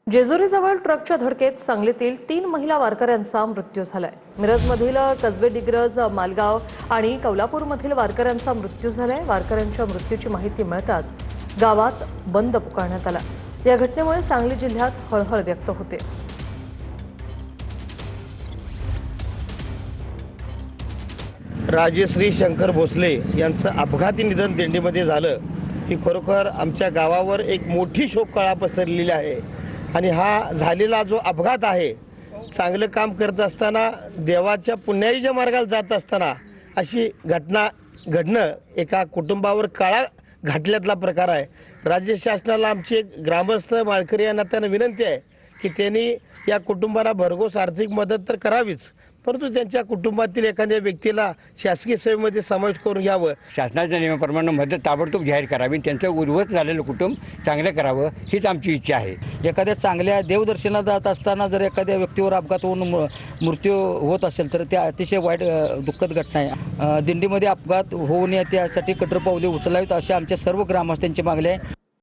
जेजुरीजवळ ट्रकच्या धडकेत सांगलीतील 3 महिला वारकऱ्यांचा मृत्यू झालाय। मिरजमधील कसबे डिग्रज, मालगाव आणि कोल्हापूरमधील वारकऱ्यांचा मृत्यू झालाय। वारकऱ्यांच्या मृत्यूची माहिती मिळताच गावात बंद पुकारण्यात आला। या घटनेमुळे सांगली जिल्ह्यात हळहळ व्यक्त होते। राजश्री शंकर भोसले यांचं अपघाती निधन दिंडीमध्ये झालं ही खरोखर आमच्या गावावर एक मोठी शोककळा पसरलेली आहे। आणि हा झालेला जो अपघात आहे, चांगलं काम करत असताना देवाच्या पुण्याईच्या मार्गाला जात असताना अशी घटना घडणं एका कुटुंबावर काळा घातल्यातला प्रकार आहे। राज्य शासनाला आमची एक ग्रामस्थ माळकरी यांना त्यांना विनंती आहे की त्यांनी या कुटुंबाला भरघोस आर्थिक मदत तर करावीच, परंतु त्यांच्या कुटुंबातील एखाद्या व्यक्तीला शासकीय सेवेमध्ये समावेश करून घ्यावं। शासनाच्या नियमाप्रमाणे मदत ताबडतोब जाहीर करावी, त्यांचं उर्वरित झालेलं कुटुंब चांगलं करावं हीच आमची इच्छा आहे। एखाद्या चांगल्या देवदर्शनाला जात असताना जर एखाद्या व्यक्तीवर अपघात होऊन मृत्यू होत असेल तर त्या अतिशय वाईट दुःखद घटना आहे। दिंडीमध्ये अपघात होऊ नये त्यासाठी कठोर पावले उचलावीत अशी आमच्या सर्व ग्रामस्थांची मागणी आहे।